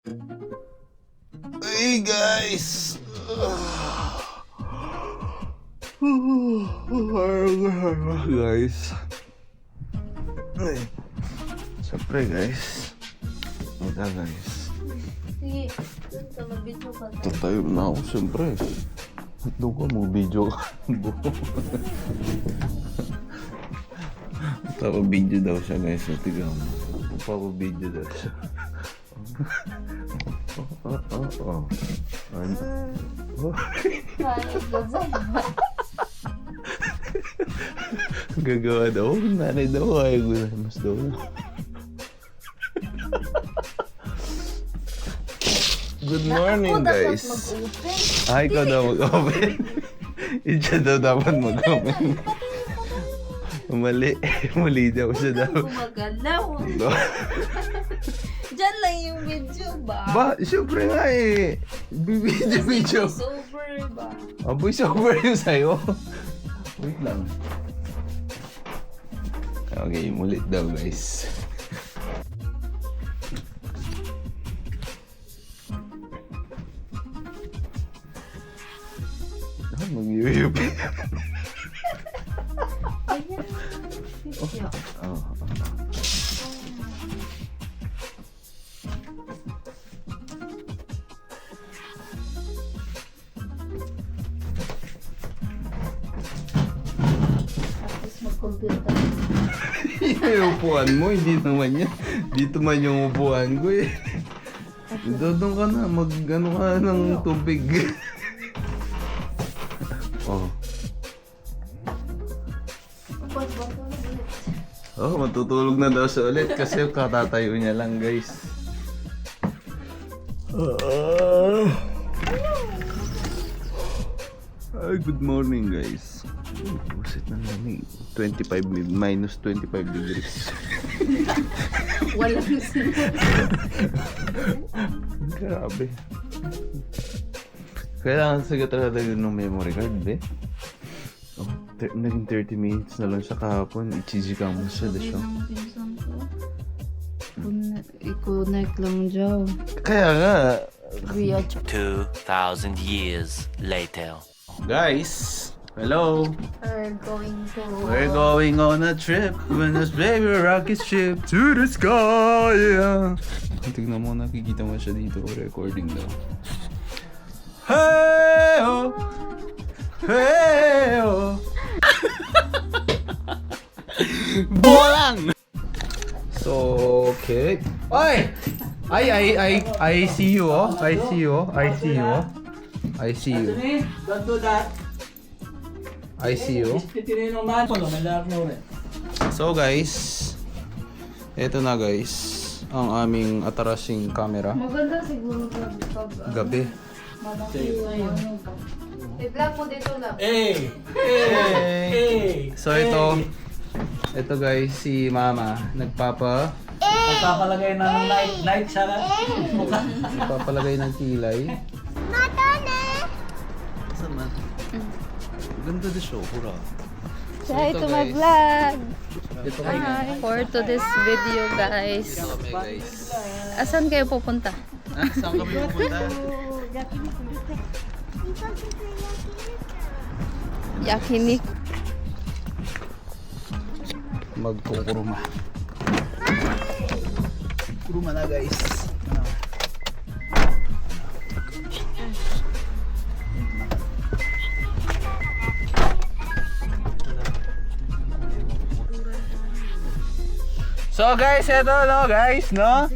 Hey guys! Guys. Ay. Siyempre guys. Wala guys. Sige, ito mag-video ka. Tatayo na ako siyempre. Doon ka mag-video ka. Magpapabidyo daw siya guys. Tiga mo. Magpapabidyo daw siya. Gagawa daw. Nanay daw. Ay, mas daw. Good morning guys. Ay, ikaw daw mag-open. Siya daw dapat mag-open. Mali daw siya daw. Gumagalaw. Diyan lang yung video ba? Ba, syempre nga eh. Video. Voice over ba? Voice over yung sa'yo. Wait lang. Okay, mulit daw guys. Mag-UUP. Ayan. Video. Tapos mag-computer. Yung upuan mo, hindi naman yan. Dito man yung upuan ko eh. Doon ka na, mag-ano ka ng tubig. Matutulog na daw siya ulit kasi katatayo niya lang guys. Ay, good morning guys. Buset na lamig. minus 25 degrees. Walang sila. Grabe. Kailangan sa talaga ng memory card, be. Naging 30 minutes na lang siya kahapon. Ichijika mo siya, Sabi desyo. ng pinsan ko, i-connect lang dyan. Kaya nga. Via 2,000 years later. Guys, hello. We're going on a trip when this baby rocket ship to the sky. Tignan mo, nakikita mo siya dito. Recording daw. Hey oh, hey oh. Bolang. So okay. Oy. I see you. Oh. I see you. I see you. I see you. Don't do that. I see you. So guys, eto na guys, ang aming atarasing camera. Maganda siguro Gabi. malaki yung ano ba. I-vlog mo dito lang. Hey! Hey! So ito guys, si Mama Magpapalagay ng night sa mukha. nagpapalagay ng kilay. Saan man? Ganda din siya, hura. Try ito, to guys. mag-vlog. Ito Hi. For to this video guys. kami guys. Asan kayo pupunta? Saan kami pupunta? Yakinik. Magkukuruma. Kuruma na guys. So guys, eto no guys, no?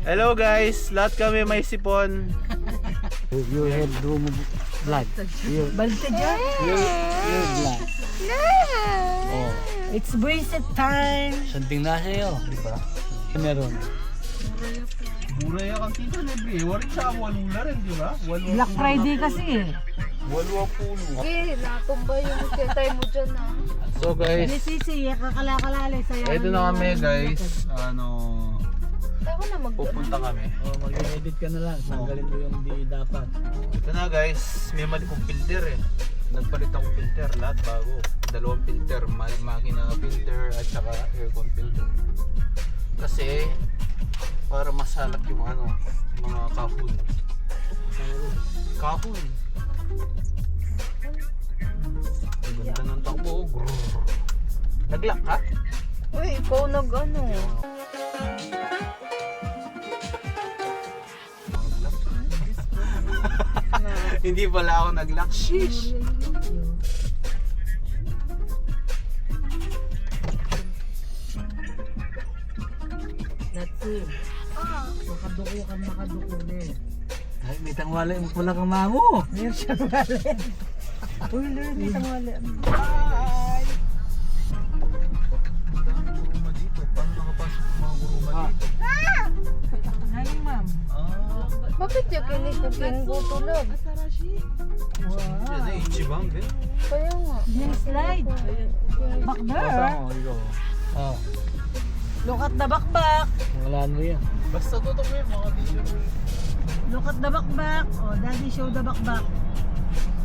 Hello guys, lahat kami may sipon. You have room blood. Balik dyan. Your blood. Oh. It's bracelet time. Sanding na sa'yo, di ba? Meron. Mura yan kang tito, libre. Warit sa walula rin, di ba? Black Friday kasi eh. Walwa pulo. Okay, natumba yung ketay mo dyan ah. So guys, Sisi, kakalakalali sa'yo. eto na kami guys. Ako na Pupunta kami. Oh, mag-edit ka na lang. Tanggalin mo yung di dapat. Ito na guys, may mali kong filter eh. Nagpalit akong filter, lahat bago. Dalawang filter, makina filter at saka aircon filter. Kasi Para masalak yung ano, mga kahon. Kahon. Ang ganda ng takbo. Grrr. Naglock ka? Uy, ikaw nag-ano. Hindi pala ako nag-lock. Sheesh! Natsu. Makaduko na eh. Ay, may tangwala yung pula kang mamo. Meron siyang wallet. Uy, may tangwala. Bye! Ang daming guruma dito. Paano nakapasok yung mga guruma dito? Ngayon, ma'am. Ah, Bakit yung kinig ko tulog? yan eh. Ichiban, be. Kaya nga. Yung slide. Back there. ikaw. Oh, Look at the backback. wala mo yan. Basta totoo mo yung mga video mo. Look at the backback. Oh, daddy, show the backback.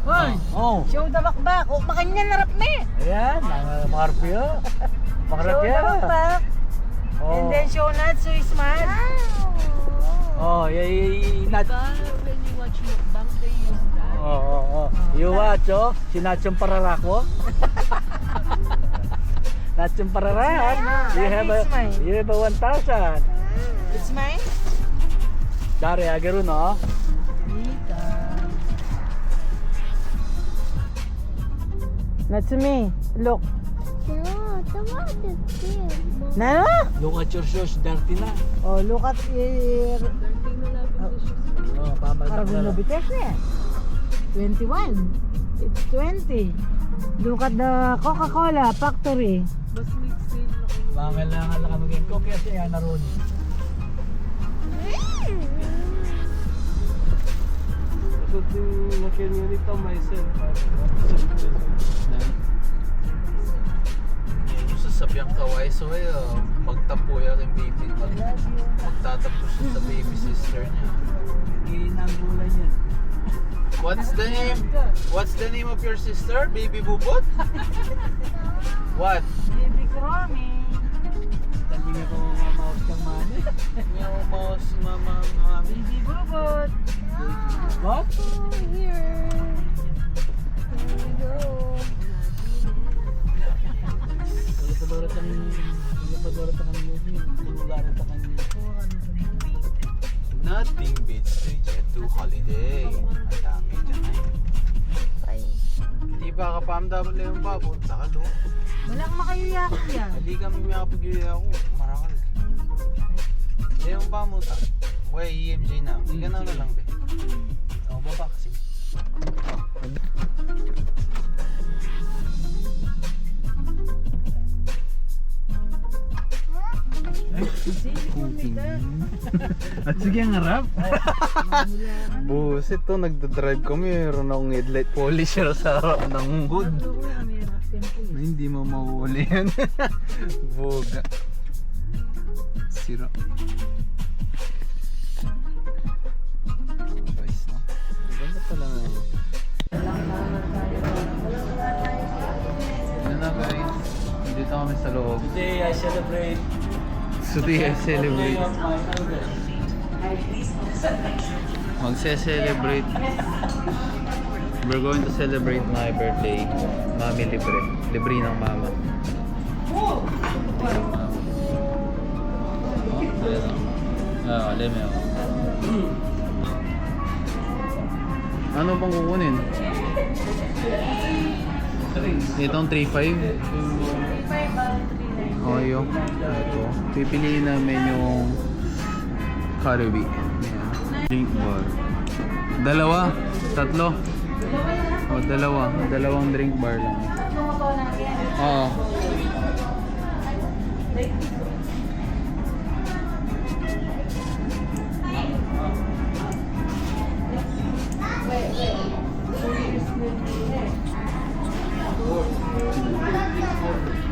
Hoy, Oh, show the backback. Oh, makanya narap me. ayan, mga arpyo. Makarap Show the yan. backback. And Oh, then show Natsu is mad. oh, not. When you watch mukbang, they use that. Oh. You watch, oh. Si Nachong Pararako. Nachong Pararak. You have a 1,000. It's mine. Dari, agaro, no? Natsumi, look. No, Na? Look at your shoes, dirty na. Oh, look at Oh, pamaldak Karagong na. Nobites na. 21. It's 20. Look at the Coca-Cola factory. Mangailangan lang kami ng coke kasi yan naroon. Yan yung sasabyang kaway. So, magtampo yung baby. Magtatampo siya sa baby sister niya. Hindi na ang gulay niyan. What's the name? What's the name of your sister? Baby Bubot? What? Baby Kromi. Sabi nga kung mamaos kang mani. Meow mouse, mama, mami. Baby Bubot. What? here. Here we go. Wala ang movie. Bulularan pa kanya. Nothing beats to get to holiday. Ang dami dyan eh. Bye. Hindi pa ka PAMW yung ba? Punta ka lo. Walang makayuyak yan. Hindi kami makapag-gili ako. Marakal. Hindi yung ba mo ta? Way, EMJ na. Hindi ka na lang be. O, baba kasi. At sige ang harap. Buset to, nagdadrive kami. Meron akong headlight polisher sa harap ng hood. Ay, hindi mo mahuli yan. Boga. Sira. Guys, no? Maganda pala nga. Ano na guys? Dito kami sa loob. Today I celebrate. Today I celebrate. Magse-celebrate. We're going to celebrate my birthday. Mami libre. Libre ng mama. Alam mo. Ano bang kukunin? Itong 3.5? Oh, yung ito. Pipiliin namin yung Karubi. Drink bar. Dalawa? Tatlo? Oh, dalawa. Dalawang drink bar lang. Oo.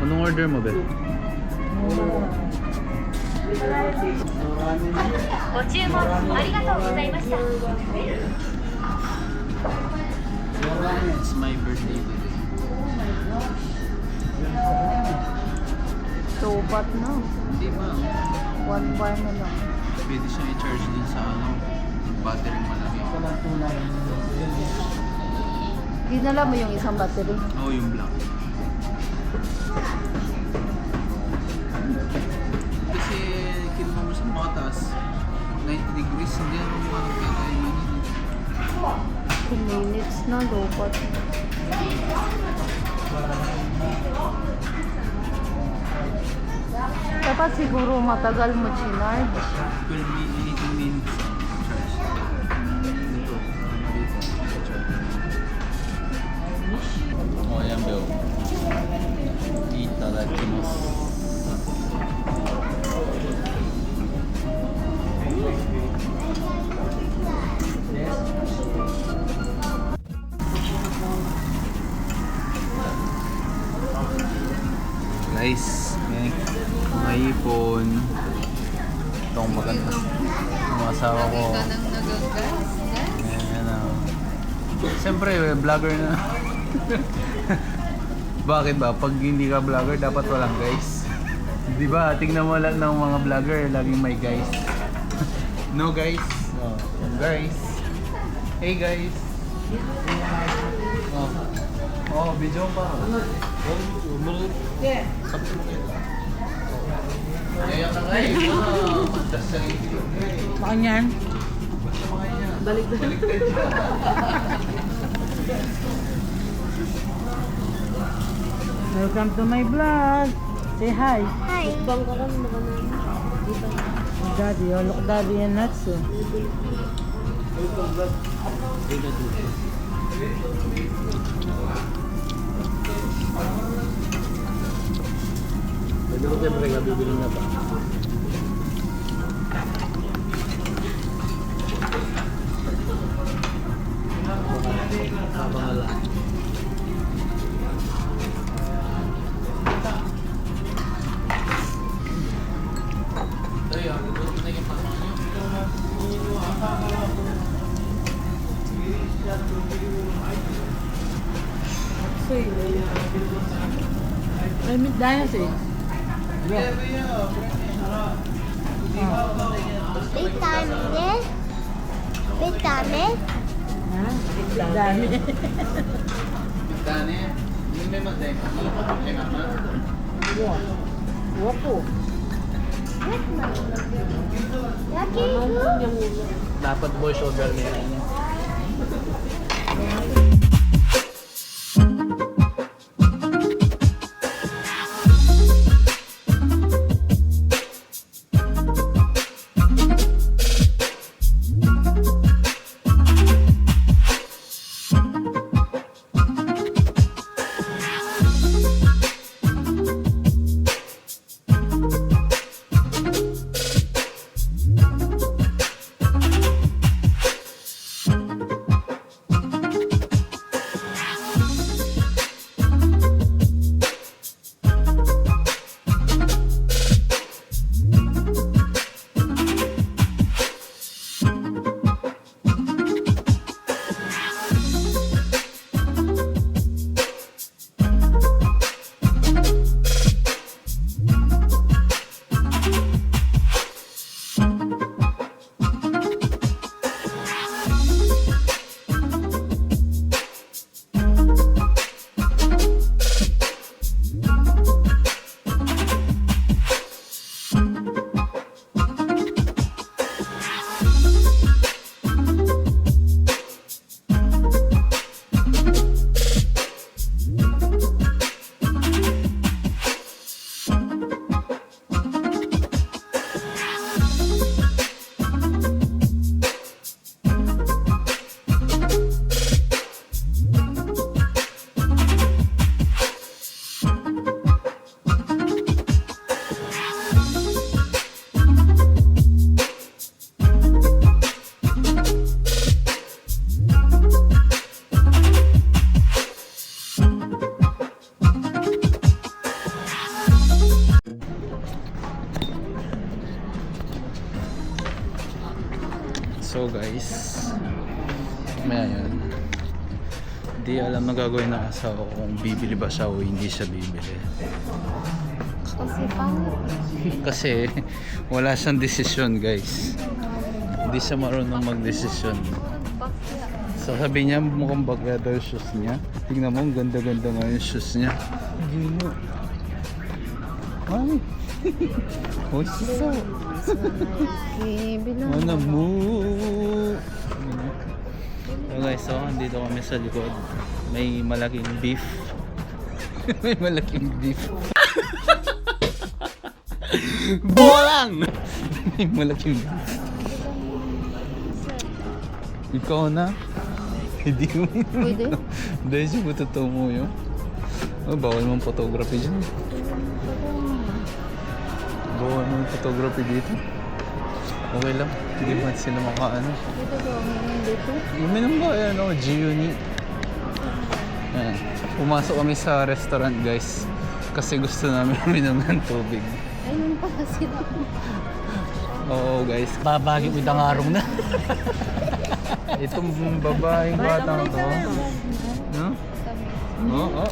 Anong order mo, Beth? ご注文ありがとうございました。 It's my birthday today. Sobat na. Hindi ma. 1 bar na lang. Pwede siya i-charge dun sa ano, battery malaki. Dinala mo yung isang battery. Oo, yung black. Kasi kinuha mo sa mga taas, 90 degrees, hindi na lumanap kaya tayo mainit. 2 minutes na, dapat. Dapat siguro matagal mo chinarge. 18 minutes charge. Dito, dito, charge. Oh, ayan, Bel. Itadakimasu. Guys, may ipon. Itong maganda. Yung asawa ko. Ayan, siyempre, vlogger na. Bakit ba? Pag hindi ka vlogger, dapat walang guys. Di ba? Tingnan mo lahat ng mga vlogger, laging may guys. No guys? No. Guys. Hey guys. Oh, video pa. Yeah. Kaya ka nga eh. Mandas sa video. Baka niyan. Balik siya. Welcome to my vlog. Say hi. Hi. Daddy, oh look daddy and Natsu. Pwede ko siyempre nga bibili na ba? Habang ala. May meat dahil eh. Vitamin. Vitamin. Ha? Dami. Dane, hindi may magday. Kaya naman. Wapo. Yaki. Dapat voice over niya. So guys, may yun. Hindi alam na gagawin ng asawa ko kung bibili ba siya o hindi siya bibili. Kasi pangit. Kasi wala siyang desisyon guys. Hindi siya marunong magdesisyon. Bakya. So sabi niya mukhang bagya daw yung shoes niya. Tingnan mo, ang ganda-ganda nga yung shoes niya. Gino. Ay. Oh, so. Eh, bilang. Ano mo? So guys, so andito kami sa likod. May malaking beef. May malaking beef. Bolang! May malaking beef. Ikaw na? Hindi mo. Pwede? Dahil siya totoo mo yun. Oh, bawal mong photography dyan. Bawal mong photography dito. Okay lang. Hindi man sila makaano. Dito ba? Meron dito? Uminom ba? Ayan o, G-Unit. Ayan. Pumasok kami sa restaurant guys. Kasi gusto namin uminom ng tubig. Ayun pa sila. Oo guys. Babagi mo itang arong na. Itong babaeng batang to. No? Oo.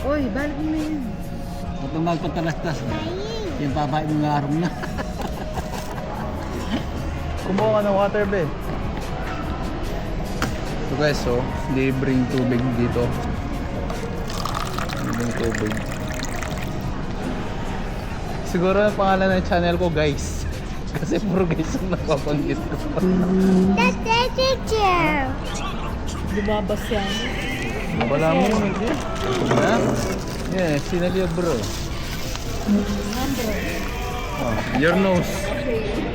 Uy, balik mo yun. Kapag magpatalastas na, yung babagi mo arong na. Kumuha ka ng water, be. So guys, so, libreng tubig dito. Libreng tubig. Siguro ang pangalan ng channel ko, guys. Kasi puro guys ang napapanggit ko. That's the teacher. Lumabas yan. Wala mo yun, hindi. Ha? Yeah, sinaliya bro. Oh, your nose.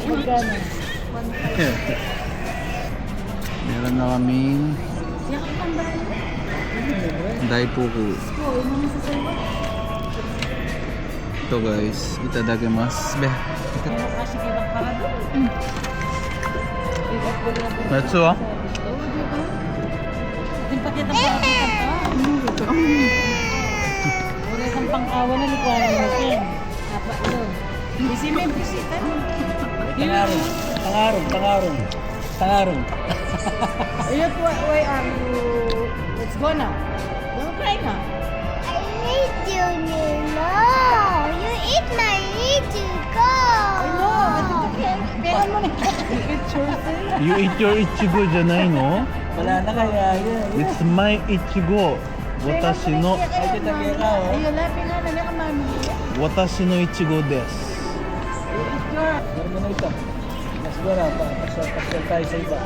Magkano? Meron na kaming daipuku. Ito guys, itadakimasu. Be. Matsu ah. Yung pati ng pangkawan. Wala kang pangkawan na likwaran mo yan. Apa yun. Bisi may bisita. Tangarong. Tangarong. Tangarong. Ayun po, why are you... Let's go now. Don't cry na. I need you, Nino. You eat my need to go. Pero mo na yung picture sila. You eat your ichigo janai no? Wala na kaya yun. It's my ichigo. Watashi no Ay, titagay ka, oh. Ayun, lapin na na ka, mami. watashi no ichigo desu. Meron mo na ito. Mas gora pa. Pasyal tayo sa iba.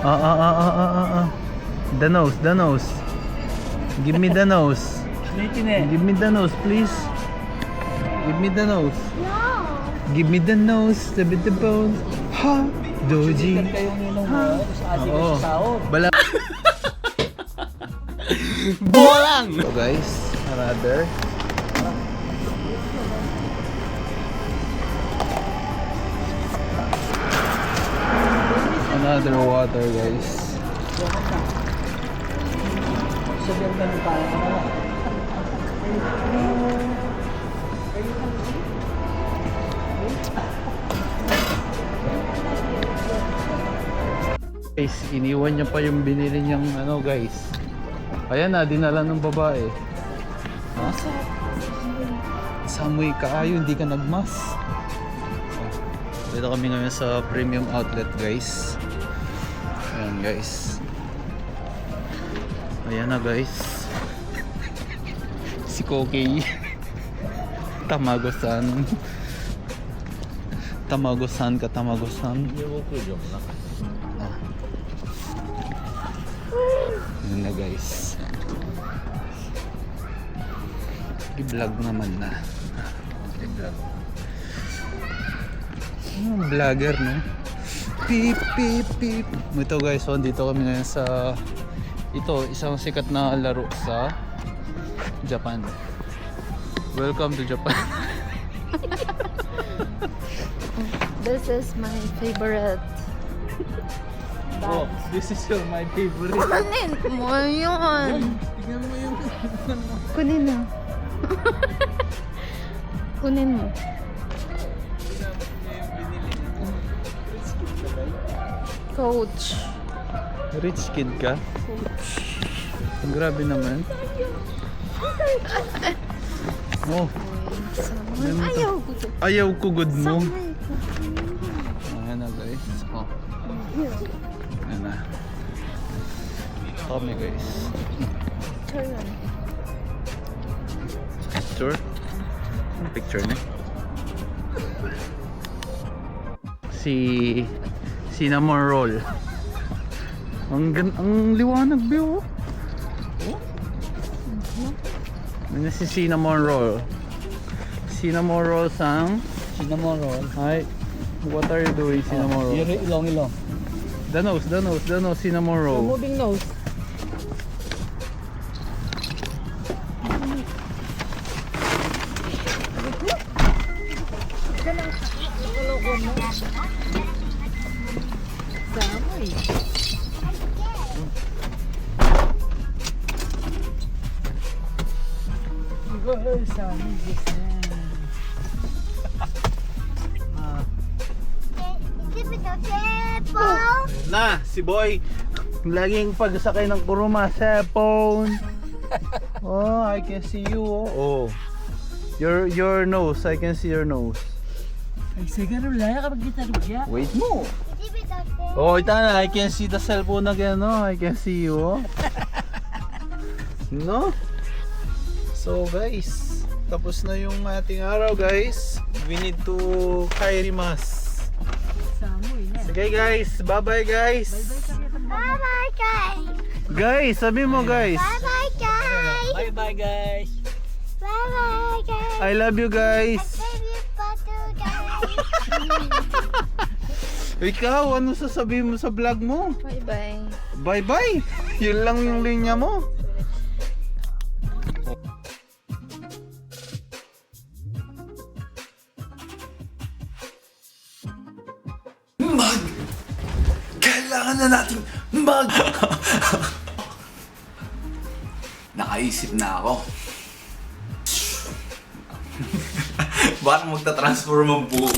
The nose, the nose. Give me the nose. Slitin eh. Give me the nose, please. Give me the nose. No. Give me the nose, the bit the bone. Ha! Doji. Sikat kayong ninong mo. Sa asin ko Oo. sa sahod. Bala. Bolang! So guys, another. Another water guys. Sabihan ka ng parang ka naman. Guys, iniwan niya pa yung binili niyang ano guys. Ayan na, dinala ng babae. Ha? Samoy kaayo, hindi ka nagmas. Dito kami ngayon sa premium outlet guys. Ayan guys. Ayan na guys. Si Kokey. Tamago-san. Tamago-san ka, Tamago-san. Yun na guys. I-vlog naman na. I-vlog. Vlogger no? Beep beep beep. Ito guys, so dito kami ngayon sa isang sikat na laro sa Japan. Welcome to Japan. This is my favorite. Oh, this is my favorite. Kunin mo yun. Tingnan mo yung Kunin mo. Kunin mo. Coach. rich kid ka. Grabe naman. Oh. Ayaw ko to. Ayaw ko good mo. Ayan na guys. Oh. Ayan na. Kami guys. Picture? Ang picture niya? Cinnamon roll. Ang liwanag ba oh? Ano si cinnamon roll? Cinnamon roll sang? Cinnamon roll. Hi. What are you doing, cinnamon roll? Ilong. The nose, cinnamon roll. Moving nose. Samoy. Samoy, yes Na, si Boy. Laging pagsakay ng kuruma, cellphone. Oh, I can see you. Oh. Your nose, I can see your nose. Ay, siguro lang kapag gitaro siya. Wait mo. Oh, ito na, I can see the cellphone again, no? I can see you. Oh. No? So guys, tapos na yung ating araw guys. We need to kairimasu. Samoy na. Sige guys, bye-bye guys. Bye-bye, guys. Guys, sabi mo guys. Bye-bye, guys. Bye-bye guys. Bye-bye, guys. I love you guys. Baby Pato, guys. Ikaw, ano sasabihin mo sa vlog mo? Bye-bye. Bye-bye. Yun lang yung linya mo. Kailangan na nating Nakaisip na ako. Bakit magta-transform ang buo?